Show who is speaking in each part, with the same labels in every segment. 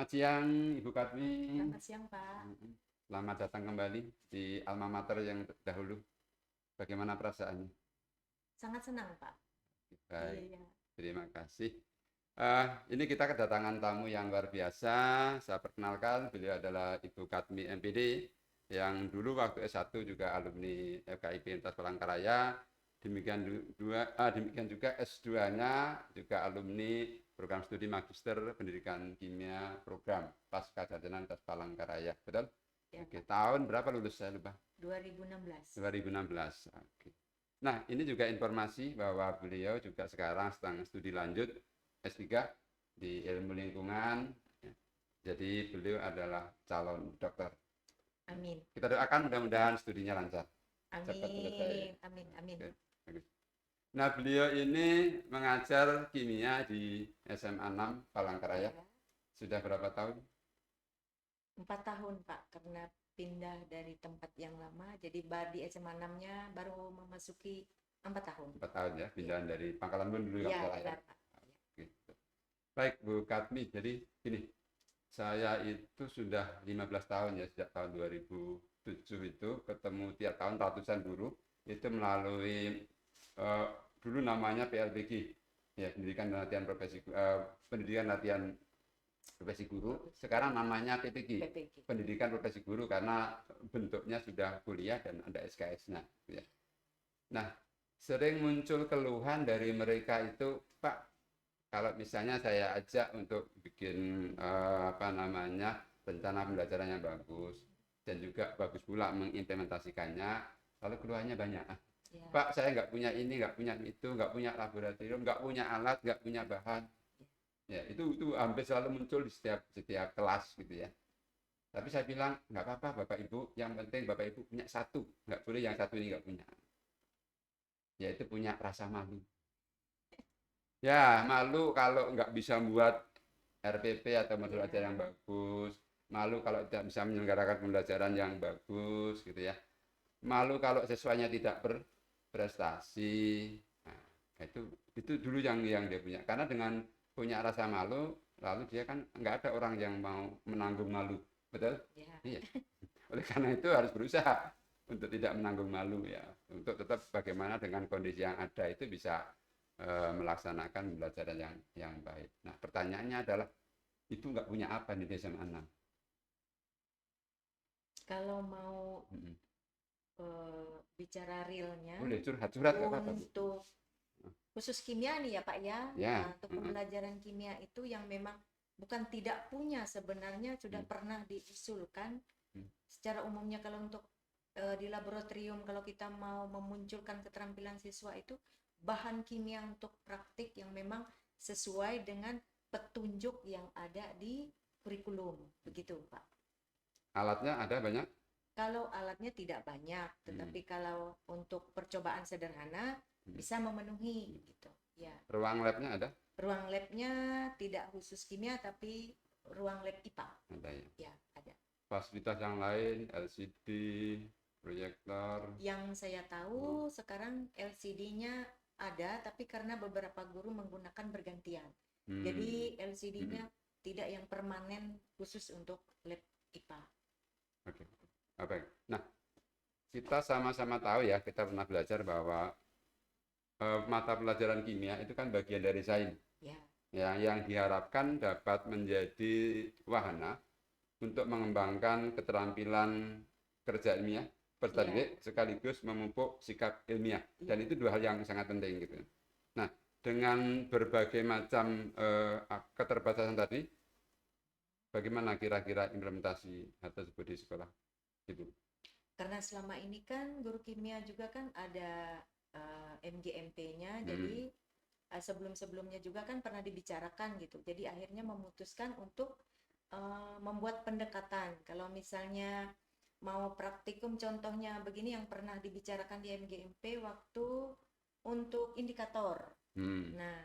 Speaker 1: Selamat siang, Ibu Karmi.
Speaker 2: Selamat siang, Pak.
Speaker 1: Selamat datang kembali di alma mater yang dahulu. Bagaimana perasaannya?
Speaker 2: Sangat senang, Pak.
Speaker 1: Baik,
Speaker 2: Iya.
Speaker 1: terima kasih. Ini kita kedatangan tamu yang luar biasa. Saya perkenalkan, beliau adalah Ibu Karmi MPD yang dulu waktu S1 juga alumni FKIP Universitas Palangkaraya. Demikian juga S2-nya juga alumni program studi Magister Pendidikan Kimia Program Pasca Sarjana Universitas Palangkaraya. Betul?
Speaker 2: Ya,
Speaker 1: Oke,
Speaker 2: Pak.
Speaker 1: tahun berapa lulus saya lupa?
Speaker 2: 2016.
Speaker 1: 2016. Oke. Nah, ini juga informasi bahwa beliau juga sekarang sedang studi lanjut S3 di ilmu lingkungan. Jadi beliau adalah calon dokter.
Speaker 2: Amin.
Speaker 1: Kita doakan mudah-mudahan studinya lancar. Cepat selesai.
Speaker 2: Amin. Amin. Amin.
Speaker 1: Oke, bagus. Nah, beliau ini mengajar kimia di SMA 6 Palangkaraya.
Speaker 2: Ya.
Speaker 1: Sudah berapa tahun?
Speaker 2: 4 tahun, Pak, karena pindah dari tempat yang lama. Jadi di SMA 6-nya baru memasuki 4 tahun.
Speaker 1: 4 tahun ya, pindahan dari Pangkalan Bun dulu
Speaker 2: Iya,
Speaker 1: kalau salah ya.
Speaker 2: benar, Pak.
Speaker 1: Gitu. Baik, Bu Katmi. Jadi gini, saya itu sudah 15 tahun ya, sejak tahun 2007 itu ketemu tiap tahun ratusan guru itu melalui eh, dulu namanya PLBG, ya, pendidikan latihan profesi guru. Sekarang namanya PPG,
Speaker 2: PPG.
Speaker 1: pendidikan profesi guru, karena bentuknya sudah kuliah dan ada SKS-nya. Ya. Nah, sering muncul keluhan dari mereka itu, Pak, kalau misalnya saya ajak untuk bikin rencana pembelajaran yang bagus dan juga bagus pula mengimplementasikannya, lalu keluhannya banyak.
Speaker 2: Ya.
Speaker 1: Pak, saya nggak punya ini, nggak punya itu, nggak punya laboratorium, nggak punya alat, nggak punya bahan. Ya, itu hampir selalu muncul di setiap kelas gitu ya. Tapi saya bilang nggak apa-apa Bapak Ibu, yang penting Bapak Ibu punya satu, nggak boleh yang satu ini nggak punya, yaitu punya rasa malu. Ya, malu kalau nggak bisa buat RPP atau modul
Speaker 2: Ya.
Speaker 1: ajar yang bagus, malu kalau tidak bisa menyelenggarakan pembelajaran yang bagus gitu ya, malu kalau siswanya tidak berprestasi. Nah, itu dulu yang dia punya, karena dengan punya rasa malu, lalu dia kan nggak ada orang yang mau menanggung malu, betul?
Speaker 2: Ya.
Speaker 1: Iya. Oleh karena itu harus berusaha untuk tidak menanggung malu ya, untuk tetap bagaimana dengan kondisi yang ada itu bisa melaksanakan pembelajaran yang baik. Nah, pertanyaannya adalah itu nggak punya apa di SMA 6?
Speaker 2: Kalau mau
Speaker 1: Mm-mm.
Speaker 2: bicara realnya,
Speaker 1: Boleh curhat-curhat nggak apa-apa, Bu.
Speaker 2: untuk khusus kimia nih ya, Pak ya.
Speaker 1: Ya.
Speaker 2: Untuk pembelajaran kimia itu yang memang bukan tidak punya, sebenarnya sudah pernah diusulkan secara umumnya. Kalau untuk di laboratorium, kalau kita mau memunculkan keterampilan siswa itu bahan kimia untuk praktik yang memang sesuai dengan petunjuk yang ada di kurikulum, begitu Pak.
Speaker 1: Alatnya ada banyak?
Speaker 2: Kalau alatnya tidak banyak, tetapi kalau untuk percobaan sederhana bisa memenuhi gitu. Ya.
Speaker 1: Ruang labnya ada?
Speaker 2: Ruang labnya tidak khusus kimia, tapi ruang lab IPA.
Speaker 1: Ada ya.
Speaker 2: Ya, ada.
Speaker 1: Fasilitas yang lain, LCD, proyektor.
Speaker 2: Yang saya tahu sekarang LCD-nya ada, tapi karena beberapa guru menggunakan bergantian. Jadi LCD-nya tidak yang permanen khusus untuk lab IPA.
Speaker 1: Oke. Baik. Nah, kita sama-sama tahu ya, kita pernah belajar bahwa mata pelajaran kimia itu kan bagian dari sains.
Speaker 2: Ya.
Speaker 1: Ya, yang diharapkan dapat menjadi wahana untuk mengembangkan keterampilan kerja ilmiah bertanding sekaligus memupuk sikap ilmiah, dan itu dua hal yang sangat penting gitu. Nah, dengan berbagai macam keterbatasan tadi, bagaimana kira-kira implementasi hal tersebut di sekolah, Ibu?
Speaker 2: Karena selama ini kan guru kimia juga kan ada MGMP-nya, jadi sebelum-sebelumnya juga kan pernah dibicarakan gitu. Jadi akhirnya memutuskan untuk membuat pendekatan. Kalau misalnya mau praktikum, contohnya begini yang pernah dibicarakan di MGMP waktu untuk indikator. Nah,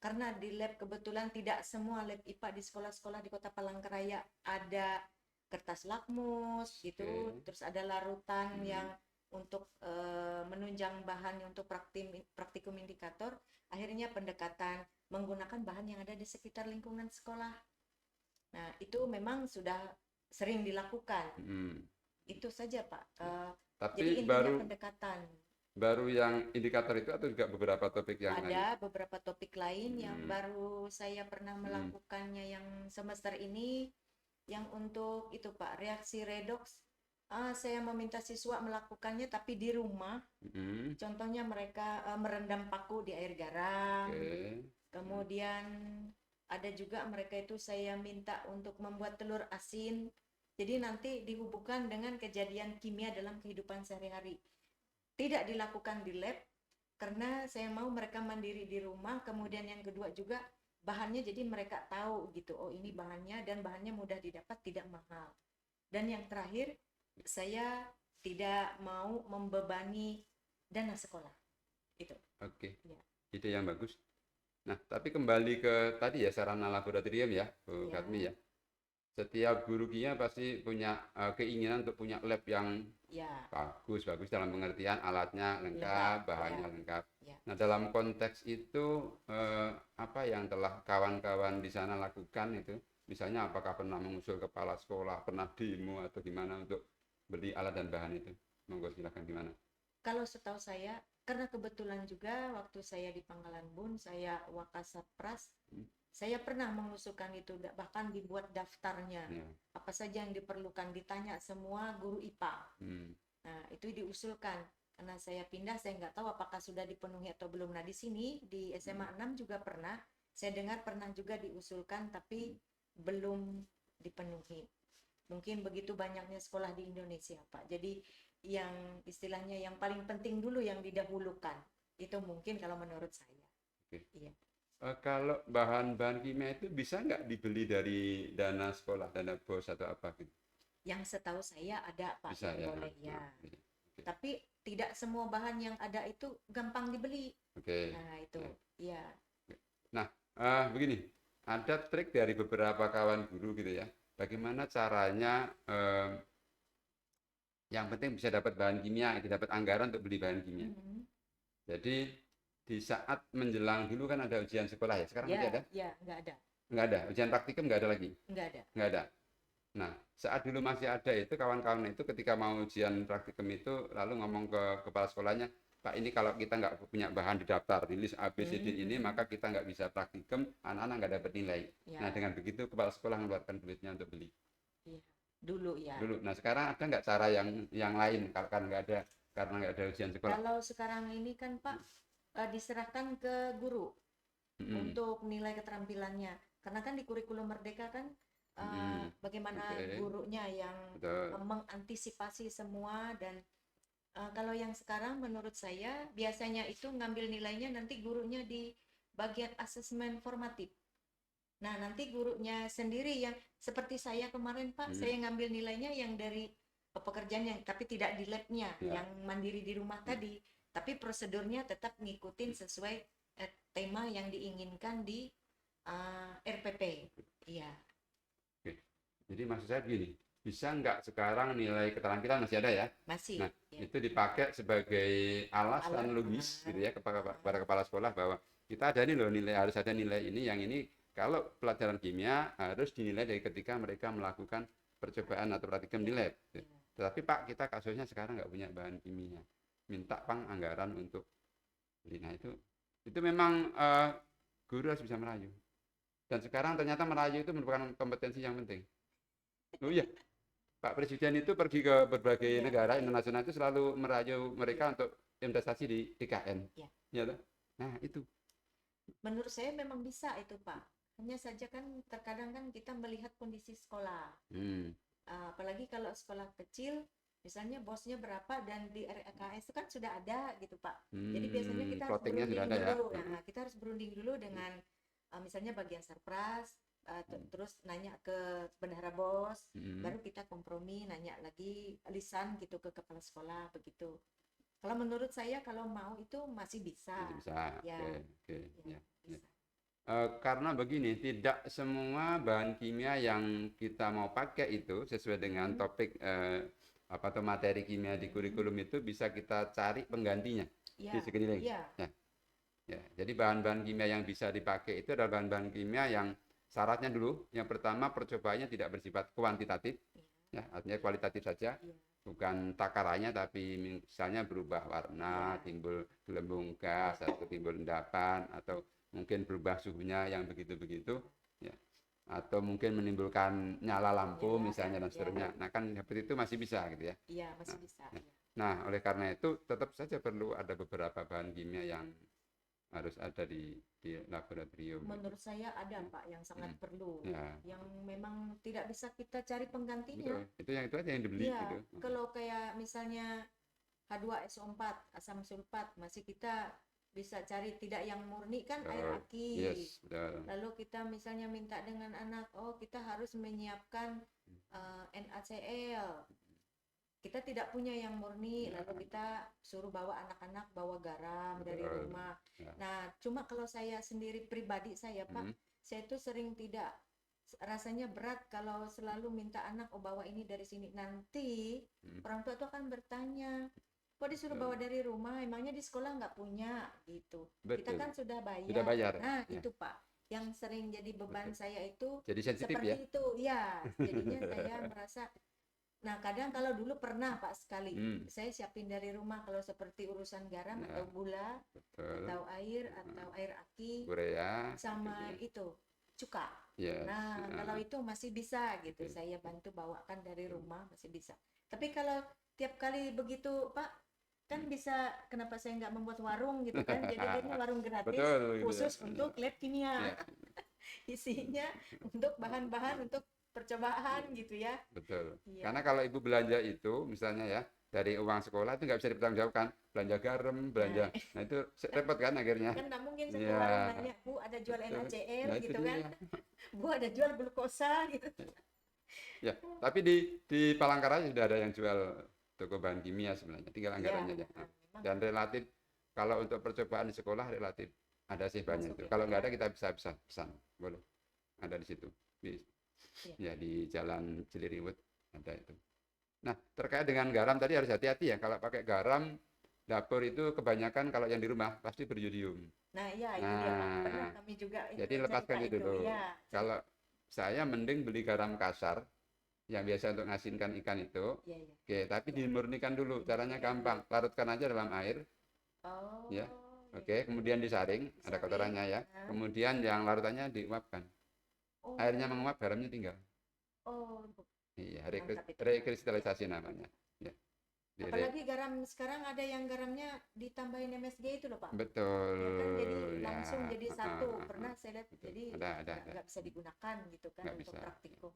Speaker 2: karena di lab kebetulan tidak semua lab IPA di sekolah-sekolah di Kota Palangkaraya ada kertas lakmus gitu, terus ada larutan yang untuk menunjang bahan untuk praktikum indikator. Akhirnya pendekatan menggunakan bahan yang ada di sekitar lingkungan sekolah. Nah, itu memang sudah sering dilakukan.
Speaker 1: Hmm.
Speaker 2: Itu saja, Pak. Jadi
Speaker 1: Tapi
Speaker 2: intinya
Speaker 1: baru
Speaker 2: pendekatan.
Speaker 1: baru yang indikator itu atau juga beberapa topik yang lain?
Speaker 2: Ada beberapa topik lain yang
Speaker 1: Hmm.
Speaker 2: baru saya pernah melakukannya yang semester ini, yang untuk itu Pak, reaksi redoks. Saya meminta siswa melakukannya tapi di rumah.
Speaker 1: Hmm.
Speaker 2: Contohnya mereka merendam paku di air garam.
Speaker 1: Oke.
Speaker 2: Kemudian ada juga mereka itu saya minta untuk membuat telur asin. Jadi nanti dihubungkan dengan kejadian kimia dalam kehidupan sehari-hari. Tidak dilakukan di lab karena saya mau mereka mandiri di rumah. Kemudian yang kedua juga bahannya jadi mereka tahu gitu. Oh, ini bahannya dan bahannya mudah didapat, tidak mahal. Dan yang terakhir, saya tidak mau membebani dana sekolah. Itu.
Speaker 1: Oke.
Speaker 2: Ya.
Speaker 1: Ide yang bagus. Nah, tapi kembali ke tadi ya sarana laboratorium ya, Bu
Speaker 2: Ya.
Speaker 1: Katmi ya. Setiap guru kimia pasti punya keinginan untuk punya lab yang
Speaker 2: Ya.
Speaker 1: bagus dalam pengertian alatnya lengkap, bahannya
Speaker 2: Ya.
Speaker 1: lengkap.
Speaker 2: Ya.
Speaker 1: Nah, dalam konteks itu apa yang telah kawan-kawan di sana lakukan itu? Misalnya apakah pernah mengusul kepala sekolah, pernah demo atau gimana untuk beli alat dan bahan itu? Monggo silakan gimana?
Speaker 2: Kalau setahu saya, karena kebetulan juga waktu saya di Pangkalan Bun, saya Wakasatpras, saya pernah mengusulkan itu, bahkan dibuat daftarnya.
Speaker 1: Ya.
Speaker 2: Apa saja yang diperlukan, ditanya semua guru IPA.
Speaker 1: Hmm.
Speaker 2: Nah, itu diusulkan. Karena saya pindah, saya nggak tahu apakah sudah dipenuhi atau belum. Nah, di sini, di SMA 6 juga pernah. Saya dengar pernah juga diusulkan, tapi belum dipenuhi. Mungkin begitu banyaknya sekolah di Indonesia, Pak. Jadi, yang istilahnya yang paling penting dulu yang didahulukan. Itu mungkin kalau menurut saya.
Speaker 1: Oke.
Speaker 2: Iya.
Speaker 1: Kalau bahan-bahan kimia itu bisa nggak dibeli dari dana sekolah, dana BOS atau apa gitu?
Speaker 2: Yang setahu saya ada, Pak,
Speaker 1: Bisa
Speaker 2: yang
Speaker 1: ya.
Speaker 2: boleh ya.
Speaker 1: Nah, oke.
Speaker 2: Tapi tidak semua bahan yang ada itu gampang dibeli.
Speaker 1: Oke.
Speaker 2: Nah, itu.
Speaker 1: Ya.
Speaker 2: Ya.
Speaker 1: Nah, begini, ada trik dari beberapa kawan guru gitu ya. Bagaimana caranya yang penting bisa dapat bahan kimia, dapat anggaran untuk beli bahan kimia. Jadi di saat menjelang dulu kan ada ujian sekolah ya. Sekarang masih ada?
Speaker 2: Ya, nggak ada.
Speaker 1: Nggak ada. Ujian praktikum nggak ada lagi?
Speaker 2: Nggak ada.
Speaker 1: Nggak ada. Nah, saat dulu masih ada itu kawan-kawan itu ketika mau ujian praktikum itu lalu ngomong ke kepala sekolahnya, Pak, ini kalau kita nggak punya bahan di daftar di list A, B, C, D ini, maka kita nggak bisa praktikum, anak-anak nggak dapat nilai.
Speaker 2: Ya.
Speaker 1: Nah, dengan begitu kepala sekolah mengeluarkan duitnya untuk beli.
Speaker 2: Iya. Dulu ya.
Speaker 1: Dulu. Nah, sekarang ada nggak cara yang lain karena nggak ada ujian sekolah?
Speaker 2: Kalau sekarang ini kan Pak diserahkan ke guru untuk nilai keterampilannya. Karena kan di kurikulum Merdeka kan bagaimana gurunya yang mengantisipasi semua. Dan kalau yang sekarang menurut saya biasanya itu ngambil nilainya nanti gurunya di bagian asesmen formatif. Nah, nanti gurunya sendiri yang seperti saya kemarin Pak, saya ngambil nilainya yang dari pekerjaan yang tapi tidak di labnya, yang mandiri di rumah tadi, tapi prosedurnya tetap ngikutin sesuai tema yang diinginkan di RPP. Iya.
Speaker 1: Oke. Jadi maksud saya begini, bisa nggak sekarang nilai keterampilan masih ada ya?
Speaker 2: Masih.
Speaker 1: Nah, itu dipakai sebagai alasan logis gitu ya kepada kepala sekolah bahwa kita ada nih loh nilai, harus ada nilai ini, yang ini kalau pelajaran kimia harus dinilai dari ketika mereka melakukan percobaan atau praktikum di lab. Tetapi Pak, kita kasusnya sekarang nggak punya bahan kimia, minta Pang anggaran untuk beli. Nah, itu memang guru harus bisa merayu. Dan sekarang ternyata merayu itu merupakan kompetensi yang penting. Oh iya, Pak Presiden itu pergi ke berbagai negara internasional itu selalu merayu mereka untuk investasi di IKN. Ya, nah itu.
Speaker 2: Menurut saya memang bisa itu Pak. Hanya saja kan terkadang kan kita melihat kondisi sekolah. Apalagi kalau sekolah kecil, misalnya bosnya berapa dan di RKS itu kan sudah ada gitu Pak. Jadi biasanya kita harus berunding dulu. Nah, kita harus berunding dulu dengan misalnya bagian sarpras, terus nanya ke bendahara bos, baru kita kompromi, nanya lagi lisan gitu ke kepala sekolah begitu. Kalau menurut saya kalau mau itu masih bisa. Ya.
Speaker 1: Oke.
Speaker 2: Ya.
Speaker 1: Karena begini, tidak semua bahan kimia yang kita mau pakai itu sesuai dengan topik atau materi kimia di kurikulum itu bisa kita cari penggantinya di sekeliling. Ya. Jadi bahan-bahan kimia yang bisa dipakai itu adalah bahan-bahan kimia yang syaratnya dulu. Yang pertama percobaannya tidak bersifat kuantitatif,
Speaker 2: Ya,
Speaker 1: ya, artinya kualitatif saja,
Speaker 2: ya,
Speaker 1: bukan takarannya, tapi misalnya berubah warna,
Speaker 2: ya,
Speaker 1: timbul gelembung gas,
Speaker 2: ya,
Speaker 1: atau timbul endapan, atau mungkin berubah suhunya yang begitu-begitu, ya, atau mungkin menimbulkan nyala lampu
Speaker 2: ya,
Speaker 1: misalnya dan
Speaker 2: ya,
Speaker 1: seterusnya. Nah kan seperti itu masih bisa gitu ya.
Speaker 2: iya
Speaker 1: Nah,
Speaker 2: masih bisa.
Speaker 1: ya.
Speaker 2: Ya.
Speaker 1: Nah, oleh karena itu tetap saja perlu ada beberapa bahan kimia yang harus ada di laboratorium gitu.
Speaker 2: Menurut saya ada
Speaker 1: Ya.
Speaker 2: Pak yang sangat perlu,
Speaker 1: Ya,
Speaker 2: yang memang tidak bisa kita cari penggantinya.
Speaker 1: betul. Itu aja yang dibeli
Speaker 2: Iya,
Speaker 1: gitu.
Speaker 2: kalau kayak misalnya H2SO4, asam sulfat, masih kita bisa cari, tidak yang murni kan air
Speaker 1: Betul.
Speaker 2: aki.
Speaker 1: Yes, betul.
Speaker 2: Lalu kita misalnya minta dengan anak, oh kita harus menyiapkan NaCl. Kita tidak punya yang murni,
Speaker 1: Ya,
Speaker 2: lalu kita suruh bawa anak-anak bawa garam dari
Speaker 1: betul.
Speaker 2: rumah.
Speaker 1: Ya.
Speaker 2: Nah, cuma kalau saya sendiri pribadi saya, Pak, saya itu sering tidak, rasanya berat kalau selalu minta anak, oh bawa ini dari sini. Nanti orang tua itu akan bertanya, kok disuruh bawa dari rumah, emangnya di sekolah nggak punya gitu. Kita
Speaker 1: Betul.
Speaker 2: kan sudah bayar.
Speaker 1: Sudah bayar.
Speaker 2: Nah,
Speaker 1: Ya.
Speaker 2: itu Pak, yang sering jadi beban
Speaker 1: Betul.
Speaker 2: saya itu
Speaker 1: Jadi sensitif
Speaker 2: seperti
Speaker 1: ya.
Speaker 2: itu. Ya, jadinya saya merasa. Nah, kadang kalau dulu pernah Pak sekali, saya siapin dari rumah kalau seperti urusan garam
Speaker 1: Ya,
Speaker 2: atau gula,
Speaker 1: betul.
Speaker 2: atau air aki,
Speaker 1: Korea.
Speaker 2: sama
Speaker 1: Gitu.
Speaker 2: itu cuka.
Speaker 1: Yes.
Speaker 2: Nah, kalau itu masih bisa gitu,
Speaker 1: Betul.
Speaker 2: saya bantu bawakan dari rumah masih bisa. Tapi kalau tiap kali begitu Pak, kan bisa, kenapa saya nggak membuat warung gitu kan? Jadi ini warung gratis
Speaker 1: Betul, gitu ya.
Speaker 2: khusus untuk lab kimia.
Speaker 1: Ya,
Speaker 2: Isinya untuk bahan-bahan untuk percobaan gitu ya.
Speaker 1: betul.
Speaker 2: Iya.
Speaker 1: Karena kalau ibu belanja itu, misalnya ya, dari uang sekolah itu nggak bisa dipertanggungjawabkan. Belanja garam, belanja. Nah itu repot kan akhirnya.
Speaker 2: Kan nggak mungkin satu
Speaker 1: Ya,
Speaker 2: warung nanya, Bu ada jual
Speaker 1: betul.
Speaker 2: NaCl
Speaker 1: Nah itu
Speaker 2: gitu kan?
Speaker 1: dia.
Speaker 2: Bu ada jual glukosa gitu.
Speaker 1: Ya, tapi di Palangkaraya sudah ada yang jual toko bahan kimia sebenarnya, tinggal anggarannya aja. Nah,
Speaker 2: memang
Speaker 1: dan relatif kalau untuk percobaan di sekolah relatif ada sih banyak
Speaker 2: masuk
Speaker 1: itu.
Speaker 2: ya,
Speaker 1: Kalau
Speaker 2: Pak,
Speaker 1: nggak
Speaker 2: ya.
Speaker 1: ada kita bisa pesan, boleh. Ada di situ.
Speaker 2: Iya.
Speaker 1: Ya di Jalan Ciliriwut ada itu. Nah, terkait dengan garam tadi harus hati-hati ya. Kalau pakai garam dapur itu kebanyakan kalau yang di rumah pasti beriodium.
Speaker 2: Nah, iya itu dia Pak. Pernah
Speaker 1: Nah,
Speaker 2: kami juga
Speaker 1: jadi
Speaker 2: cerita
Speaker 1: lepaskan itu dulu.
Speaker 2: Iya,
Speaker 1: Kalau saya mending beli garam kasar yang biasa untuk ngasinkan ikan itu.
Speaker 2: iya, iya.
Speaker 1: Oke, tapi dimurnikan dulu. Caranya gampang. Larutkan aja dalam air,
Speaker 2: Oh,
Speaker 1: ya.
Speaker 2: iya.
Speaker 1: Oke, kemudian disaring, ada
Speaker 2: Disaring,
Speaker 1: kotorannya ya.
Speaker 2: nah.
Speaker 1: Kemudian yang larutannya diuapkan.
Speaker 2: Oh,
Speaker 1: Airnya menguap, garamnya tinggal.
Speaker 2: oh,
Speaker 1: Iya,
Speaker 2: mantap itu.
Speaker 1: rekristalisasi namanya. Ya.
Speaker 2: Apalagi garam sekarang ada yang garamnya ditambahin MSG itu loh Pak.
Speaker 1: Betul.
Speaker 2: Ya kan, jadi
Speaker 1: Ya.
Speaker 2: langsung jadi satu. Pernah saya lihat,
Speaker 1: Betul.
Speaker 2: jadi
Speaker 1: Ada.
Speaker 2: nggak bisa digunakan gitu kan
Speaker 1: Nggak
Speaker 2: untuk
Speaker 1: bisa.
Speaker 2: praktikum.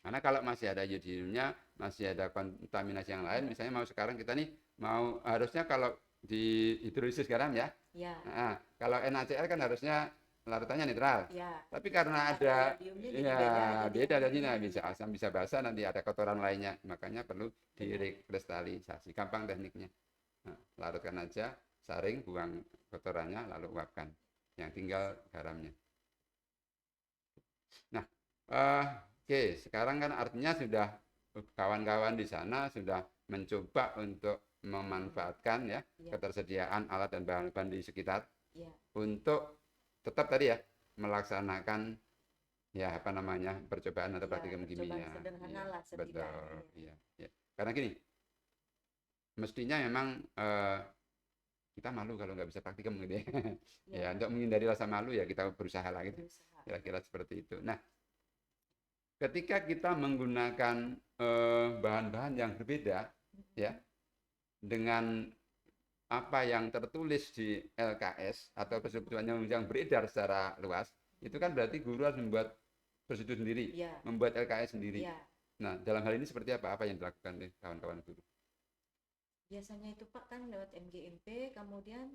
Speaker 1: Karena kalau masih ada iodiumnya, masih ada kontaminasi yang lain, misalnya mau sekarang kita nih mau harusnya kalau di hidrolisis garam ya.
Speaker 2: Ya,
Speaker 1: Nah, kalau NaCl kan harusnya larutannya netral.
Speaker 2: ya.
Speaker 1: Tapi karena
Speaker 2: Ada
Speaker 1: ada
Speaker 2: iodiumnya jadi
Speaker 1: ya
Speaker 2: beda
Speaker 1: beda dari sini
Speaker 2: iodiumnya.
Speaker 1: bisa asam bisa basa nanti ada kotoran lainnya. Makanya perlu direkristalisasi. Gampang tekniknya. Nah, larutkan aja, saring, buang kotorannya lalu uapkan. Yang tinggal garamnya. Nah, oke, sekarang kan artinya sudah kawan-kawan di sana sudah mencoba untuk memanfaatkan ya
Speaker 2: Ya,
Speaker 1: ketersediaan alat dan bahan-bahan di sekitar
Speaker 2: ya,
Speaker 1: untuk tetap tadi ya melaksanakan ya apa namanya percobaan atau
Speaker 2: ya,
Speaker 1: praktikum
Speaker 2: percobaan
Speaker 1: kimia.
Speaker 2: sederhana
Speaker 1: Iya,
Speaker 2: lah
Speaker 1: betul.
Speaker 2: setidaknya.
Speaker 1: Iya, iya. Karena gini, mestinya memang kita malu kalau nggak bisa praktikum gitu ya.
Speaker 2: Ya,
Speaker 1: Ya, untuk menghindari rasa malu ya kita berusaha lah gitu.
Speaker 2: berusaha.
Speaker 1: Kira-kira seperti itu. Nah, ketika kita menggunakan bahan-bahan yang berbeda ya dengan apa yang tertulis di LKS atau persetujuan yang beredar secara luas, itu kan berarti guru harus membuat persetujuan sendiri,
Speaker 2: Ya,
Speaker 1: membuat LKS sendiri.
Speaker 2: ya.
Speaker 1: Nah, dalam hal ini seperti apa? Apa yang dilakukan oleh kawan-kawan guru?
Speaker 2: Biasanya itu Pak kan lewat MGMP, kemudian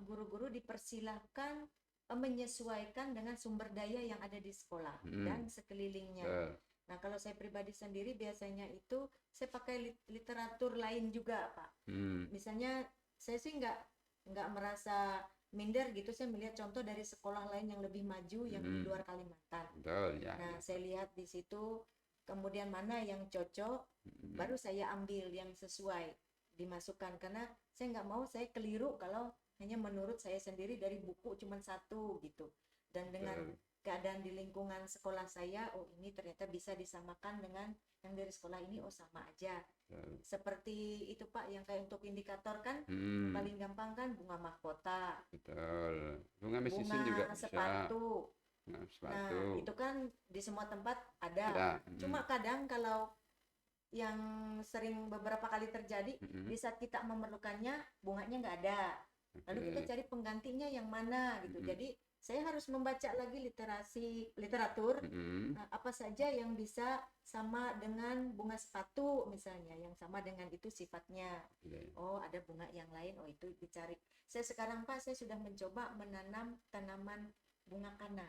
Speaker 2: guru-guru dipersilahkan menyesuaikan dengan sumber daya yang ada di sekolah dan sekelilingnya. Nah, kalau saya pribadi sendiri biasanya itu saya pakai literatur lain juga, Pak. Misalnya saya sih nggak merasa minder gitu, saya melihat contoh dari sekolah lain yang lebih maju yang di luar Kalimantan.
Speaker 1: Betul, ya.
Speaker 2: Nah, saya lihat di situ kemudian mana yang cocok, baru saya ambil yang sesuai dimasukkan, karena saya nggak mau saya keliru kalau hanya menurut saya sendiri dari buku cuma satu gitu. Dan dengan keadaan di lingkungan sekolah saya, oh ini ternyata bisa disamakan dengan yang dari sekolah ini, oh sama aja. Seperti itu Pak, yang kayak untuk indikator kan paling gampang kan bunga mahkota,
Speaker 1: Betul. Bunga mesisin juga
Speaker 2: bunga
Speaker 1: bisa.
Speaker 2: sepatu.
Speaker 1: Bunga
Speaker 2: Nah,
Speaker 1: sepatu.
Speaker 2: itu kan di semua tempat ada.
Speaker 1: Ada.
Speaker 2: Cuma kadang kalau yang sering beberapa kali terjadi, di saat kita memerlukannya bunganya nggak ada. Lalu kita
Speaker 1: Oke.
Speaker 2: cari penggantinya yang mana gitu. Jadi saya harus membaca lagi literatur apa saja yang bisa sama dengan bunga sepatu misalnya, yang sama dengan itu sifatnya. Oh, ada bunga yang lain, oh itu dicari. Saya sekarang Pak, saya sudah mencoba menanam tanaman bunga kana.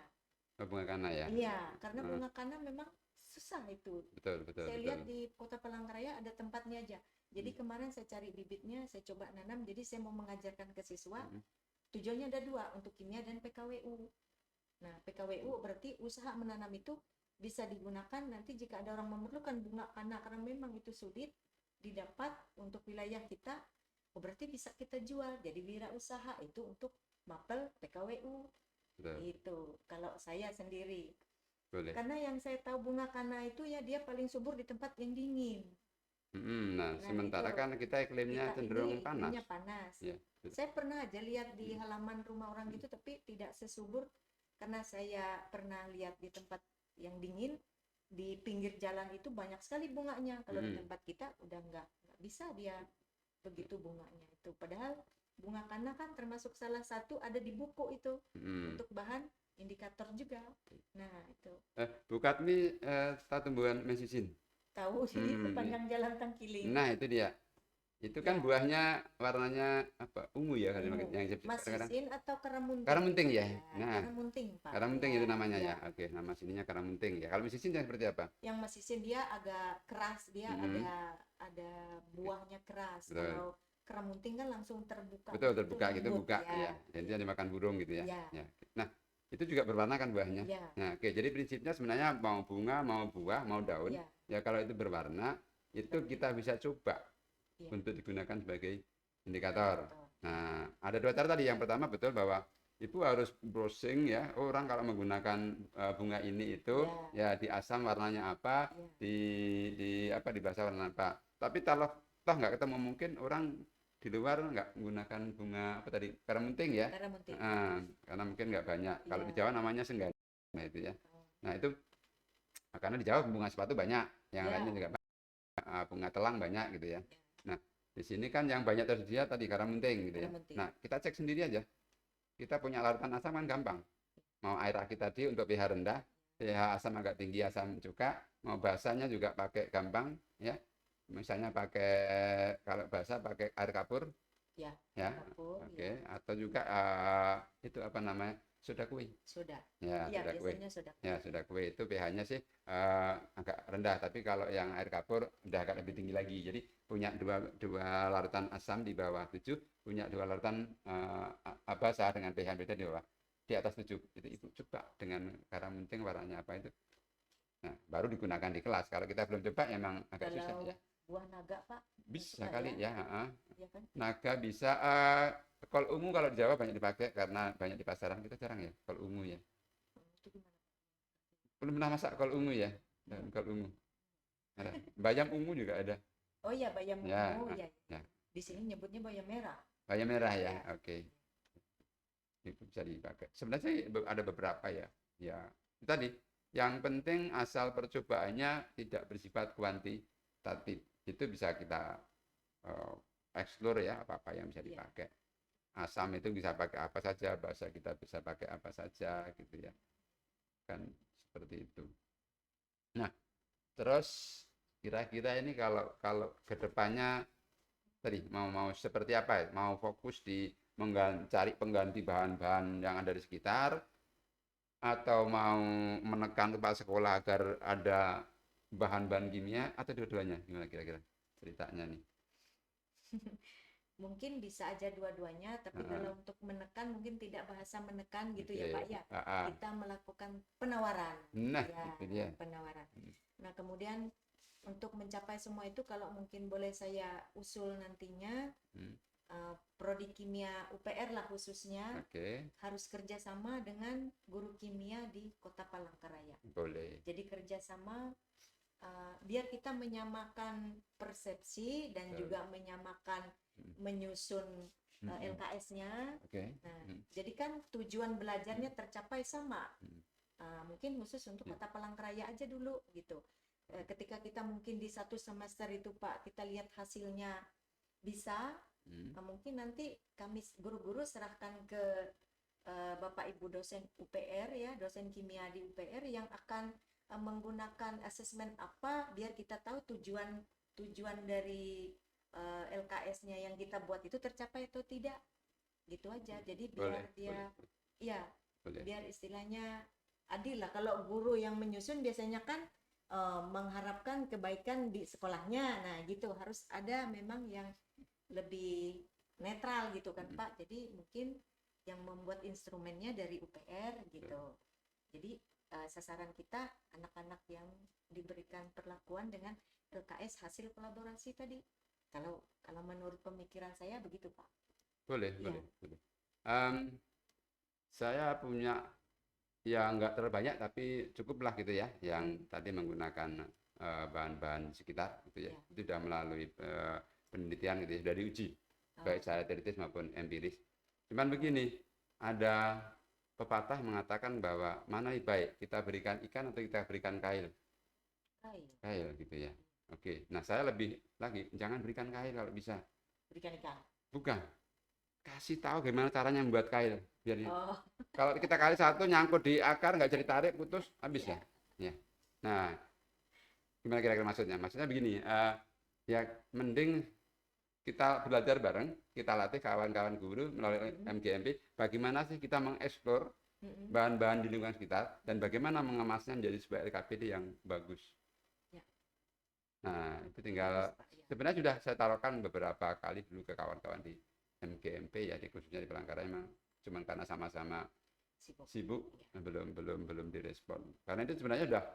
Speaker 1: Oh, bunga kana ya.
Speaker 2: Iya, karena bunga kana memang susah itu.
Speaker 1: Betul, betul,
Speaker 2: Saya
Speaker 1: betul.
Speaker 2: lihat di Kota Palangkaraya ada tempatnya aja. Jadi kemarin saya cari bibitnya, saya coba nanam. Jadi saya mau mengajarkan ke siswa. Tujuannya ada dua, untuk kimia dan PKWU. Nah, PKWU berarti usaha menanam itu bisa digunakan nanti jika ada orang memerlukan bunga kana, karena memang itu sulit didapat untuk wilayah kita. Oh, berarti bisa kita jual. Jadi wirausaha itu untuk mapel PKWU.
Speaker 1: Betul.
Speaker 2: Itu kalau saya sendiri.
Speaker 1: Boleh.
Speaker 2: Karena yang saya tahu bunga kana itu ya dia paling subur di tempat yang dingin.
Speaker 1: Nah, sementara
Speaker 2: itu
Speaker 1: kan kita iklimnya
Speaker 2: kita
Speaker 1: cenderung
Speaker 2: ini
Speaker 1: panas.
Speaker 2: iklimnya panas.
Speaker 1: Ya,
Speaker 2: Saya pernah aja lihat di halaman rumah orang gitu, tapi tidak sesubur karena saya pernah lihat di tempat yang dingin, di pinggir jalan itu banyak sekali bunganya. Kalau di tempat kita udah nggak bisa dia begitu bunganya itu. Padahal bunga kana kan termasuk salah satu ada di buku itu untuk bahan indikator juga. Nah itu.
Speaker 1: Bu Katmi tahu tumbuhan mesisin?
Speaker 2: Tahu sih sepanjang jalan Tangkiling.
Speaker 1: Nah itu dia. Itu kan buahnya warnanya apa? Ungu ya kan yang
Speaker 2: mesisin atau karamunting?
Speaker 1: Karamunting ya. Nah,
Speaker 2: karamunting Pak.
Speaker 1: Karamunting itu namanya ya. Oke, nama sininya karamunting ya. Kalau mesisin seperti apa?
Speaker 2: Yang mesisin dia agak keras, dia ada buahnya keras.
Speaker 1: Betul.
Speaker 2: Kalau karamunting kan langsung terbuka.
Speaker 1: Betul, terbuka gitu, buka ya. Jadi
Speaker 2: ya.
Speaker 1: dimakan burung gitu ya.
Speaker 2: Ya.
Speaker 1: Nah, itu juga berwarna kan buahnya.
Speaker 2: Ya.
Speaker 1: Nah, oke, jadi prinsipnya sebenarnya mau bunga, mau buah, mau daun, ya kalau itu berwarna, itu kita bisa coba untuk digunakan sebagai indikator. Nah, ada dua cara tadi. Yang pertama betul bahwa Ibu harus browsing ya, orang kalau menggunakan bunga ini itu ya di asam warnanya apa, di apa di basa warna apa. Tapi kalau toh nggak ketemu, mungkin orang di luar nggak menggunakan bunga apa tadi, karamunting ya. Karena mungkin nggak banyak. Kalau di Jawa namanya senggana itu ya. Nah itu karena di Jawa bunga sepatu banyak, yang lainnya juga banyak. Bunga telang banyak gitu ya. Nah di sini kan yang banyak tersedia tadi karamunting gitu ya. Nah kita cek sendiri aja. Kita punya larutan asam kan gampang. Mau air aki tadi untuk pH rendah, pH asam agak tinggi, asam cuka. Mau basahnya juga pakai gampang ya. Misalnya pakai, kalau basah pakai air kapur. Ya.
Speaker 2: Kapur,
Speaker 1: Oke. Atau juga itu apa namanya? Soda kue.
Speaker 2: Soda.
Speaker 1: Ya, soda kue. Ya, soda kue itu pH-nya sih agak rendah, tapi kalau yang air kapur udah agak lebih tinggi lagi. Jadi punya dua larutan asam di bawah 7, punya dua larutan basah dengan pH beda di bawah, di atas 7. Jadi Ibu coba dengan karamunting warnanya apa itu. Nah, baru digunakan di kelas. Kalau kita belum coba emang agak susah ya.
Speaker 2: Buah naga Pak?
Speaker 1: Bisa kali ya.
Speaker 2: Ya kan?
Speaker 1: Naga bisa. Kol ungu kalau di Jawa banyak dipakai karena banyak di pasaran, kita jarang ya kol ungu ya.
Speaker 2: Itu gimana?
Speaker 1: Belum pernah masak kol ungu ya? Dan kol ungu. Ada. Bayam ungu juga ada.
Speaker 2: Oh iya, bayam ungu ya. Di sini nyebutnya bayam merah.
Speaker 1: Bayam merah ya, oke. Itu bisa dipakai. Sebenarnya ada beberapa ya. Ya, itu tadi. Yang penting asal percobaannya tidak bersifat kuantitatif. Itu bisa kita explore ya, apa-apa yang bisa dipakai. Asam itu bisa pakai apa saja, basa kita bisa pakai apa saja gitu ya. Kan seperti itu. Nah, terus kira-kira ini kalau kedepannya tadi mau seperti apa? Mau fokus di mencari pengganti bahan-bahan yang ada di sekitar, atau mau menekan kepala sekolah agar ada bahan-bahan kimia, atau dua-duanya? Gimana kira-kira ceritanya nih?
Speaker 2: Mungkin bisa aja dua-duanya, tapi kalau untuk menekan mungkin tidak bahasa menekan gitu ya Pak ya. Kita melakukan penawaran.
Speaker 1: Nah,
Speaker 2: ya,
Speaker 1: itu dia.
Speaker 2: Penawaran. Nah, kemudian untuk mencapai semua itu, kalau mungkin boleh saya usul nantinya, produk prodi kimia UPR lah khususnya
Speaker 1: Oke,
Speaker 2: harus kerjasama dengan guru kimia di Kota Palangkaraya.
Speaker 1: boleh.
Speaker 2: Jadi kerjasama biar kita menyamakan persepsi dan
Speaker 1: Betul.
Speaker 2: juga menyamakan menyusun LKS-nya.
Speaker 1: Oke.
Speaker 2: Nah, jadi kan tujuan belajarnya tercapai sama. Mungkin khusus untuk
Speaker 1: Ya.
Speaker 2: Kota Palangkaraya aja dulu gitu. Ketika kita mungkin di satu semester itu Pak, kita lihat hasilnya bisa, mungkin nanti kami guru-guru serahkan ke Bapak Ibu dosen UPR ya, dosen kimia di UPR yang akan menggunakan asesmen apa biar kita tahu tujuan dari LKS-nya yang kita buat itu tercapai atau tidak. Gitu aja. Jadi biar
Speaker 1: Boleh,
Speaker 2: dia
Speaker 1: boleh.
Speaker 2: ya
Speaker 1: Boleh.
Speaker 2: biar istilahnya adil lah. Kalau guru yang menyusun biasanya kan mengharapkan kebaikan di sekolahnya. Nah, gitu harus ada memang yang lebih netral gitu kan Pak. Jadi mungkin yang membuat instrumennya dari UPR gitu. Jadi sasaran kita anak-anak yang diberikan perlakuan dengan LKS hasil kolaborasi tadi. Kalau menurut pemikiran saya begitu Pak.
Speaker 1: Boleh,
Speaker 2: Ya.
Speaker 1: boleh. Saya punya ya nggak terlalu banyak tapi cukuplah gitu ya, yang tadi menggunakan bahan-bahan sekitar gitu ya.
Speaker 2: Ya.
Speaker 1: Itu sudah melalui penelitian gitu ya, sudah diuji baik secara teoritis maupun empiris. Cuman begini, ada pepatah mengatakan bahwa mana lebih baik kita berikan ikan atau kita berikan kail? Kail gitu ya. Oke, nah saya lebih lagi jangan berikan kail kalau bisa.
Speaker 2: Berikan ikan.
Speaker 1: Bukan, kasih tahu gimana caranya membuat kail biar
Speaker 2: Oh,
Speaker 1: kalau kita kali satu nyangkut di akar nggak jadi tarik putus habis ya. Ya. Nah, gimana kira-kira maksudnya? Maksudnya begini, ya mending kita belajar bareng, kita latih kawan-kawan guru melalui MGMP, bagaimana sih kita mengeksplor bahan-bahan di lingkungan sekitar dan bagaimana mengemasnya menjadi sebuah LKPD yang bagus.
Speaker 2: Ya.
Speaker 1: Nah, itu tinggal sebenarnya sudah saya taruhkan beberapa kali dulu ke kawan-kawan di MGMP ya, di khususnya di Palangkaraya, memang cuman karena sama-sama sibuk belum direspon. Karena itu sebenarnya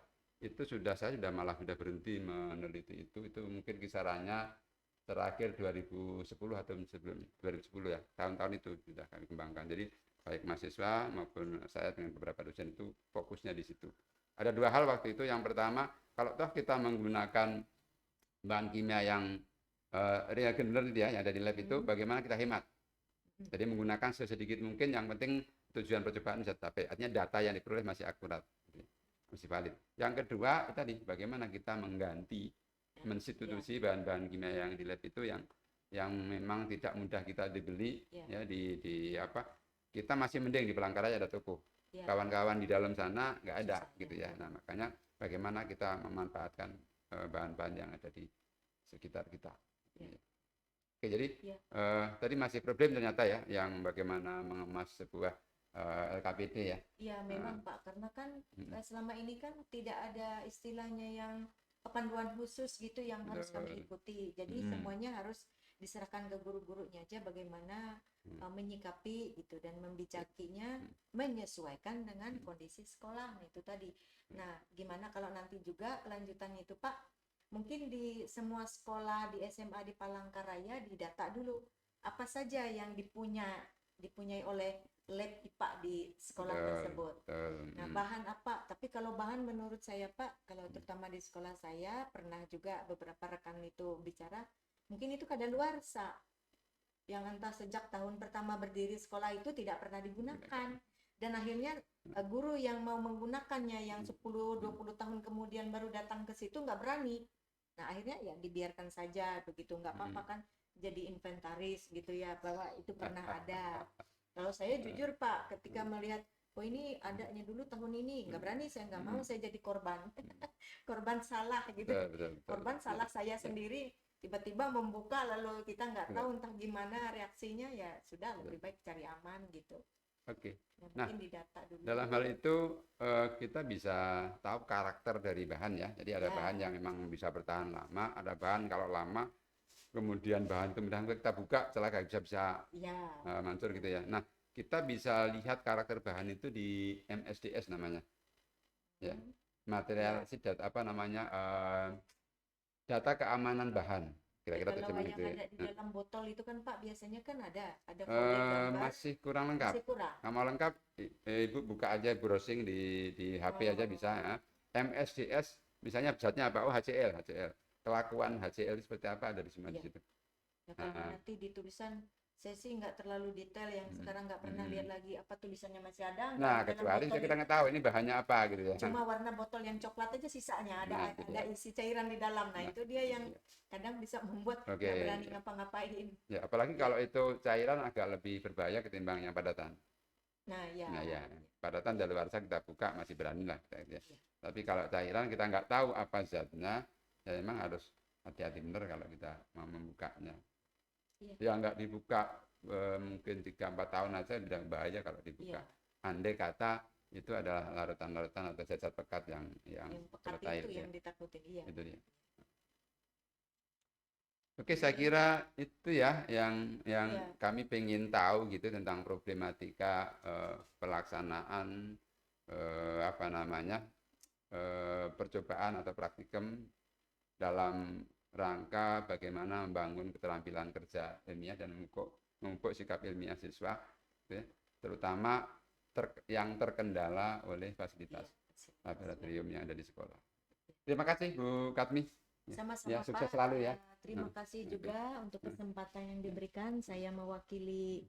Speaker 1: saya sudah berhenti meneliti itu mungkin kisarannya terakhir 2010 atau sebelum 2010 ya, tahun-tahun itu sudah kami kembangkan. Jadi baik mahasiswa maupun saya dengan beberapa dosen itu fokusnya di situ. Ada dua hal waktu itu. Yang pertama, kalau toh kita menggunakan bahan kimia yang reagen benar ya, yang ada di lab itu, bagaimana kita hemat. Jadi menggunakan sesedikit mungkin, yang penting tujuan percobaan bisa tercapai. Artinya data yang diperoleh masih akurat, masih valid. Yang kedua, tadi bagaimana kita mengganti, mensubstitusi bahan-bahan kimia yang di lab itu yang memang tidak mudah kita dibeli ya kita masih mending di Palangkaraya ada toko. Kawan-kawan di dalam sana nggak ada gitu ya. Nah, makanya bagaimana kita memanfaatkan bahan-bahan yang ada di sekitar kita. Oke, jadi tadi masih problem ternyata ya, yang bagaimana mengemas sebuah LKPD ya.
Speaker 2: Iya memang Pak, karena kan selama ini kan tidak ada istilahnya yang panduan khusus gitu yang harus kami ikuti. Jadi semuanya harus diserahkan ke guru-gurunya aja bagaimana menyikapi gitu dan membijakinya menyesuaikan dengan kondisi sekolah. Nah, itu tadi. Nah, gimana kalau nanti juga kelanjutannya itu Pak? Mungkin di semua sekolah di SMA di Palangkaraya didata dulu apa saja yang dipunyai oleh lab IPA di sekolah tersebut. Nah, bahan apa? Tapi kalau bahan menurut saya Pak, kalau terutama di sekolah saya pernah juga beberapa rekan itu bicara, mungkin itu kadaluarsa yang entah sejak tahun pertama berdiri sekolah itu tidak pernah digunakan. Dan akhirnya guru yang mau menggunakannya yang 10-20 tahun kemudian baru datang ke situ nggak berani. Nah, akhirnya ya dibiarkan saja begitu, nggak apa-apa kan jadi inventaris gitu ya, bahwa itu pernah ada. Kalau saya jujur Pak, ketika melihat, oh ini adanya dulu tahun ini, nggak berani, saya nggak mau saya jadi korban. Korban salah gitu. Korban salah saya sendiri, tiba-tiba membuka lalu kita nggak tahu entah gimana reaksinya, ya sudah lebih baik cari aman gitu.
Speaker 1: Oke.
Speaker 2: Nah, didata dulu.
Speaker 1: Dalam hal itu kita bisa tahu karakter dari bahan ya. Jadi ada bahan yang memang bisa bertahan lama, ada bahan kalau lama kemudian bahan itu mudah kita buka celaka bisa mancur gitu ya. Nah, kita bisa lihat karakter bahan itu di MSDS namanya. Ya. Material data keamanan bahan. Kira-kira
Speaker 2: Kalau
Speaker 1: terjemahan
Speaker 2: yang
Speaker 1: itu ya.
Speaker 2: ada di dalam botol itu kan Pak biasanya kan ada kode gambar,
Speaker 1: Masih kurang lengkap.
Speaker 2: masih kurang.
Speaker 1: Nggak mau lengkap, Ibu buka aja browsing di HP aja bisa.
Speaker 2: Oh,
Speaker 1: Ya. MSDS, misalnya zatnya apa? Oh, HCl. Kelakuan HCl itu seperti apa ada di semua di
Speaker 2: iya.
Speaker 1: situ.
Speaker 2: Ya kalau
Speaker 1: Nah,
Speaker 2: nanti di tulisan saya sih nggak terlalu detail yang
Speaker 1: mm,
Speaker 2: sekarang nggak pernah
Speaker 1: mm.
Speaker 2: lihat lagi apa tulisannya masih ada nggak
Speaker 1: Nah,
Speaker 2: di dalam
Speaker 1: kecuali
Speaker 2: botol
Speaker 1: kita
Speaker 2: itu.
Speaker 1: nggak tahu ini bahannya apa gitu ya.
Speaker 2: Cuma warna botol yang coklat aja sisanya ada
Speaker 1: Nah, gitu
Speaker 2: ada
Speaker 1: ya.
Speaker 2: isi cairan di dalam. Nah,
Speaker 1: Nah,
Speaker 2: itu dia yang
Speaker 1: iya.
Speaker 2: kadang bisa membuat
Speaker 1: Oke,
Speaker 2: nggak berani
Speaker 1: ya.
Speaker 2: ngapa-ngapain.
Speaker 1: Ya, apalagi
Speaker 2: Ya.
Speaker 1: kalau itu cairan agak lebih berbahaya ketimbang yang padatan.
Speaker 2: Nah, ya.
Speaker 1: Nah ya,
Speaker 2: Ya.
Speaker 1: padatan
Speaker 2: Ya.
Speaker 1: daluarsa kita buka masih berani lah kita gitu ya.
Speaker 2: Ya.
Speaker 1: Tapi kalau cairan kita nggak tahu apa zatnya, ya memang harus hati-hati bener kalau kita mau membukanya.
Speaker 2: Iya.
Speaker 1: Ya nggak dibuka mungkin 3-4 tahun aja sudah bahaya kalau dibuka.
Speaker 2: Iya.
Speaker 1: Andai kata itu adalah larutan-larutan atau zat-zat pekat yang
Speaker 2: Yang pekat
Speaker 1: volatile
Speaker 2: itu
Speaker 1: ya.
Speaker 2: yang ditakutin. Iya.
Speaker 1: Itu dia. Oke, saya kira itu ya yang
Speaker 2: Iya.
Speaker 1: kami pengen tahu gitu tentang problematika pelaksanaan apa namanya percobaan atau praktikum dalam rangka bagaimana membangun keterampilan kerja ilmiah dan memupuk sikap ilmiah siswa, gitu ya, terutama yang terkendala oleh fasilitas
Speaker 2: Iya.
Speaker 1: laboratorium yang ada di sekolah. Terima kasih Bu Katmi. Ya,
Speaker 2: Sama-sama
Speaker 1: sukses
Speaker 2: Pak.
Speaker 1: selalu ya.
Speaker 2: Terima kasih
Speaker 1: Oke.
Speaker 2: juga untuk kesempatan yang diberikan. Saya mewakili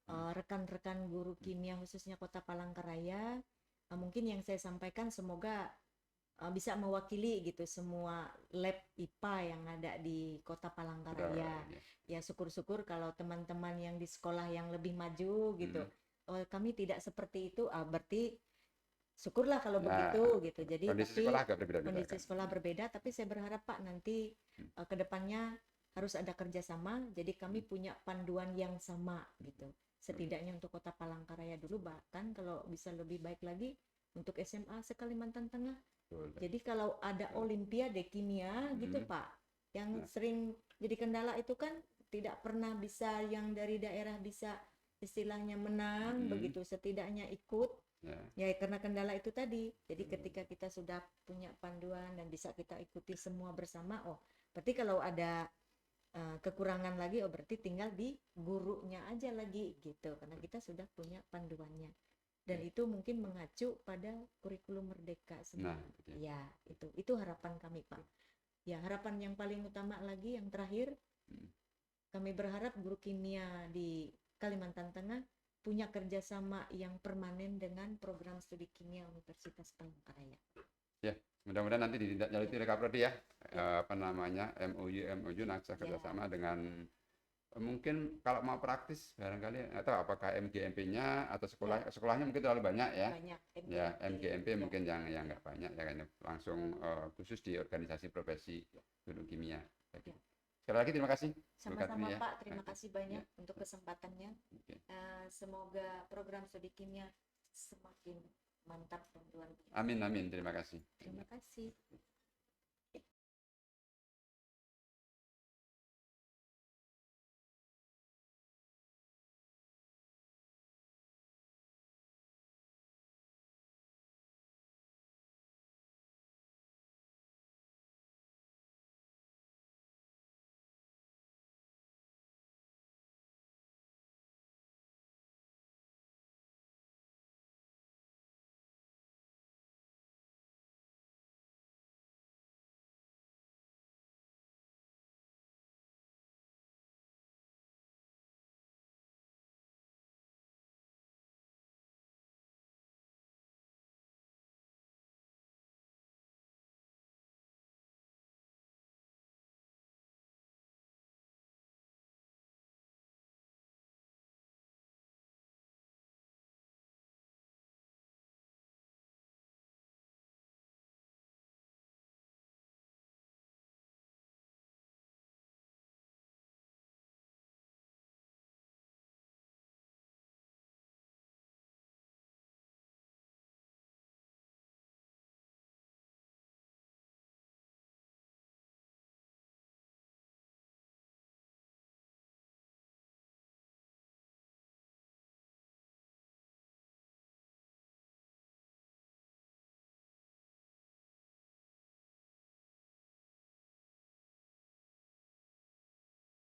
Speaker 2: rekan-rekan guru kimia khususnya Kota Palangkaraya. Mungkin yang saya sampaikan semoga bisa mewakili gitu semua lab IPA yang ada di Kota Palangkaraya. Ya syukur-syukur kalau teman-teman yang di sekolah yang lebih maju gitu. Kami tidak seperti itu, berarti syukurlah kalau
Speaker 1: Nah,
Speaker 2: begitu gitu. Jadi
Speaker 1: kondisi
Speaker 2: tapi
Speaker 1: sekolah agak berbeda-beda
Speaker 2: kondisi
Speaker 1: kan.
Speaker 2: sekolah berbeda, tapi saya berharap Pak nanti ke depannya harus ada kerjasama. Jadi kami punya panduan yang sama gitu. Setidaknya untuk Kota Palangkaraya dulu, bahkan kalau bisa lebih baik lagi untuk SMA se-Kalimantan Tengah.
Speaker 1: Boleh.
Speaker 2: Jadi kalau ada Olimpiade kimia gitu Pak, yang sering jadi kendala itu kan tidak pernah bisa yang dari daerah bisa istilahnya menang begitu, setidaknya ikut. Ya karena kendala itu tadi. Jadi ketika kita sudah punya panduan dan bisa kita ikuti semua bersama, berarti kalau ada kekurangan lagi, berarti tinggal di gurunya aja lagi gitu. Karena kita sudah punya panduannya. Dan itu mungkin mengacu pada kurikulum Merdeka sebenarnya.
Speaker 1: Nah,
Speaker 2: ya, itu harapan kami Pak. Ya, harapan yang paling utama lagi yang terakhir, kami berharap guru kimia di Kalimantan Tengah punya kerjasama yang permanen dengan program studi kimia Universitas Palangkaraya.
Speaker 1: Ya, mudah-mudahan nanti ditindaklanjuti oleh Kaprodi ya. Apa namanya MOU naksa kerjasama dengan mungkin kalau mau praktis barangkali atau apakah MGMP-nya atau sekolahnya mungkin terlalu banyak ya.
Speaker 2: Banyak
Speaker 1: Ya, MGMP mungkin yang nggak banyak ya kayaknya langsung khusus di organisasi profesi guru kimia. Sekali lagi terima kasih.
Speaker 2: Sama-sama
Speaker 1: ya.
Speaker 2: Pak, terima kasih banyak untuk kesempatannya.
Speaker 1: Okay.
Speaker 2: Semoga program studi kimia semakin mantap dan luar biasa.
Speaker 1: Amin, terima kasih.
Speaker 2: Terima kasih.